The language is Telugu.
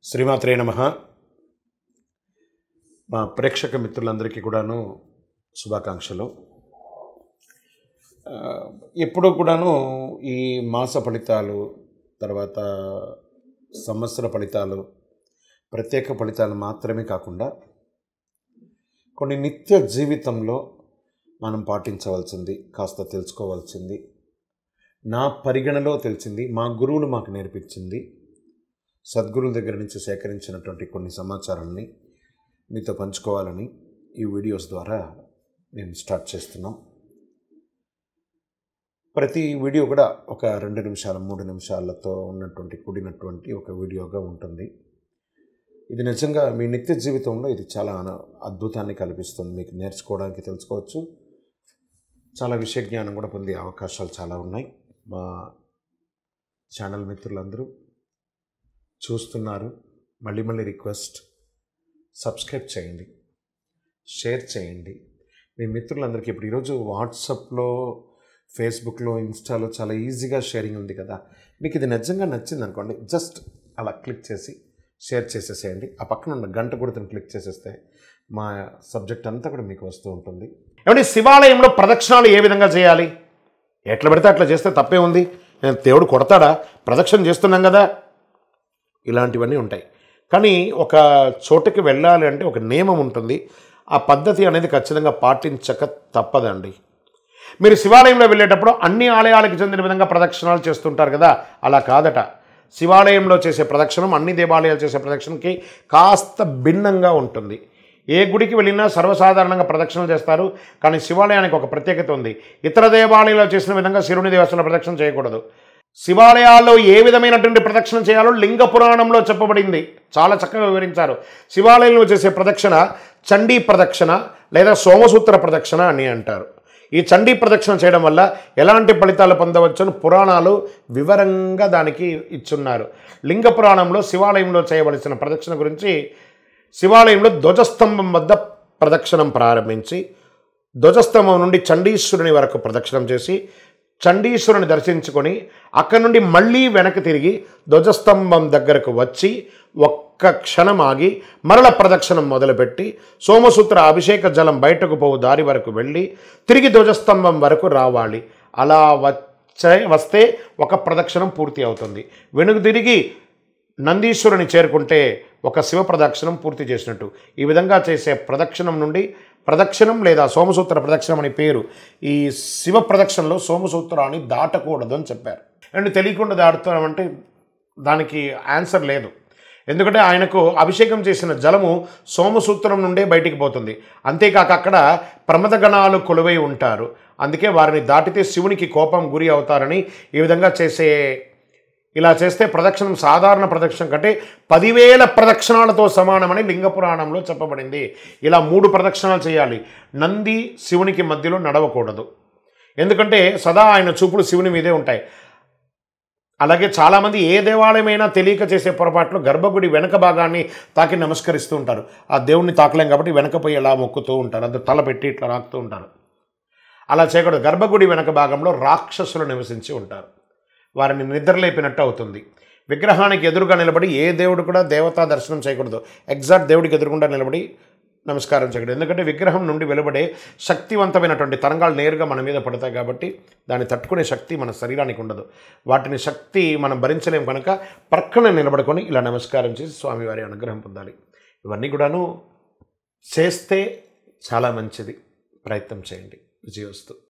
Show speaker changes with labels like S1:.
S1: శ్రీమాత్రే నమః. మా ప్రేక్షక మిత్రులందరికీ కూడాను శుభాకాంక్షలు. ఎప్పుడూ కూడాను ఈ మాస ఫలితాలు, తర్వాత సంవత్సర ఫలితాలు, ప్రత్యేక ఫలితాలు మాత్రమే కాకుండా కొన్ని నిత్య జీవితంలో మనం పాటించవలసింది, కాస్త తెలుసుకోవాల్సింది, నా పరిగణలో తెలిసింది, మా గురువులు మాకు నేర్పించింది, సద్గురువుల దగ్గర నుంచి సేకరించినటువంటి కొన్ని సమాచారాన్ని మీతో పంచుకోవాలని ఈ వీడియోస్ ద్వారా మేము స్టార్ట్ చేస్తున్నాం. ప్రతి వీడియో కూడా ఒక 2 నిమిషాలు 3 నిమిషాలతో కూడినటువంటి ఒక వీడియోగా ఉంటుంది. ఇది నిజంగా మీ నిత్య జీవితంలో ఇది చాలా అద్భుతాన్ని కల్పిస్తుంది. మీకు నేర్చుకోవడానికి, తెలుసుకోవచ్చు, చాలా విషయ జ్ఞానం కూడా పొందే అవకాశాలు చాలా ఉన్నాయి. మా ఛానల్ మిత్రులందరూ చూస్తున్నారు. మళ్ళీ రిక్వెస్ట్, సబ్స్క్రైబ్ చేయండి, షేర్ చేయండి. మీ మిత్రులందరికీ ఇప్పుడు ఈరోజు వాట్సాప్లో, ఫేస్బుక్లో, ఇన్స్టాలో చాలా ఈజీగా షేరింగ్ ఉంది కదా. మీకు ఇది నిజంగా నచ్చింది అనుకోండి, జస్ట్ అలా క్లిక్ చేసి షేర్ చేసేసేయండి. ఆ పక్కన ఉన్న గంట గుర్తుని క్లిక్ చేసేస్తే మా సబ్జెక్ట్ అంతా కూడా మీకు వస్తూ ఉంటుంది. ఏమంటే శివాలయంలో ప్రదక్షిణాలు ఏ విధంగా చేయాలి? ఎట్లా పెడితే అట్లా చేస్తే తప్పే ఉంది? దేవుడు కొడతాడా? ప్రదక్షిణ చేస్తున్నాం కదా. ఇలాంటివన్నీ ఉంటాయి. కానీ ఒక చోటుకి వెళ్ళాలి అంటే ఒక నియమం ఉంటుంది. ఆ పద్ధతి అనేది ఖచ్చితంగా పాటించక తప్పదండి. మీరు శివాలయంలో వెళ్ళేటప్పుడు అన్ని ఆలయాలకు చెందిన విధంగా ప్రదక్షిణాలు చేస్తుంటారు కదా, అలా కాదట. శివాలయంలో చేసే ప్రదక్షిణం అన్ని దేవాలయాలు చేసే ప్రదక్షిణకి కాస్త భిన్నంగా ఉంటుంది. ఏ గుడికి వెళ్ళినా సర్వసాధారణంగా ప్రదక్షిణలు చేస్తారు, కానీ శివాలయానికి ఒక ప్రత్యేకత ఉంది. ఇతర దేవాలయాల్లో చేసిన విధంగా శివుని దేవస్థానంలో ప్రదక్షిణ చేయకూడదు. శివాలయాల్లో ఏ విధమైనటువంటి ప్రదక్షిణ చేయాలో లింగ పురాణంలో చెప్పబడింది. చాలా చక్కగా వివరించారు. శివాలయంలో చేసే ప్రదక్షిణ చండీ ప్రదక్షిణ లేదా సోమసూత్ర ప్రదక్షిణ అని అంటారు. ఈ చండీ ప్రదక్షిణ చేయడం వల్ల ఎలాంటి ఫలితాలు పొందవచ్చని పురాణాలు వివరంగా దానికి ఇచ్చున్నారు. లింగ పురాణంలో శివాలయంలో చేయవలసిన ప్రదక్షిణ గురించి, శివాలయంలో ధ్వజస్తంభం వద్ద ప్రదక్షిణం ప్రారంభించి ధ్వజస్తంభం నుండి చండీశ్వరుని వరకు ప్రదక్షిణం చేసి చండీశ్వరుని దర్శించుకొని అక్కడి నుండి మళ్ళీ వెనక్కి తిరిగి ధ్వజస్తంభం దగ్గరకు వచ్చి ఒక్క క్షణం ఆగి మరల ప్రదక్షిణం మొదలుపెట్టి సోమసూత్ర అభిషేక జలం బయటకు పోవు దారి వరకు వెళ్ళి తిరిగి ధ్వజస్తంభం వరకు రావాలి. అలా వస్తే ఒక ప్రదక్షిణం పూర్తి అవుతుంది. వెనుక తిరిగి నందీశ్వరుని చేరుకుంటే ఒక శివ ప్రదక్షిణం పూర్తి చేసినట్టు. ఈ విధంగా చేసే ప్రదక్షిణం నుండి ప్రదక్షిణం లేదా సోమసూత్ర ప్రదక్షిణం అనే పేరు. ఈ శివ ప్రదక్షిణలో సోమసూత్రాన్ని దాటకూడదు అని చెప్పారు. అండ్ తెలియకుండా దాటుతామంటే దానికి ఆన్సర్ లేదు. ఎందుకంటే ఆయనకు అభిషేకం చేసిన జలము సోమసూత్రం నుండే బయటికి పోతుంది. అంతేకాక అక్కడ ప్రమదగణాలు కొలువై ఉంటారు. అందుకే వారిని దాటితే శివునికి కోపం గురి అవుతారని ఈ విధంగా ఇలా చేస్తే ప్రదక్షిణం సాధారణ ప్రదక్షిణం కంటే 10,000 ప్రదక్షిణాలతో సమానమని లింగ పురాణంలో చెప్పబడింది. ఇలా 3 ప్రదక్షిణాలు చేయాలి. నంది శివునికి మధ్యలో నడవకూడదు, ఎందుకంటే సదా ఆయన చూపులు శివుని మీదే ఉంటాయి. అలాగే చాలామంది ఏ దేవాలయమైనా తెలియక చేసే పొరపాట్లు గర్భగుడి వెనక భాగాన్ని తాకి నమస్కరిస్తూ ఉంటారు. ఆ దేవుణ్ణి తాకలేం కాబట్టి వెనకపోయి ఇలా మొక్కుతూ ఉంటారు, అది తల పెట్టి ఇట్లా రాకుతూ ఉంటారు. అలా చేయకూడదు. గర్భగుడి వెనక భాగంలో రాక్షసులు నివసించి ఉంటారు. వారిని నిద్రలేపినట్టు అవుతుంది. విగ్రహానికి ఎదురుగా నిలబడి ఏ దేవుడు కూడా దేవతా దర్శనం చేయకూడదు. ఎగ్జాక్ట్ దేవుడికి ఎదురుగుండా నిలబడి నమస్కారం చేయకూడదు. ఎందుకంటే విగ్రహం నుండి వెలువడే శక్తివంతమైనటువంటి తరంగాలు నేరుగా మన మీద పడతాయి కాబట్టి దాన్ని తట్టుకునే శక్తి మన శరీరానికి ఉండదు. వాటిని శక్తి మనం భరించలేము కనుక ప్రక్కన నిలబడుకొని ఇలా నమస్కారం చేసి స్వామివారి అనుగ్రహం పొందాలి. ఇవన్నీ కూడాను చేస్తే చాలా మంచిది. ప్రయత్నం చేయండి. విజయోస్తు.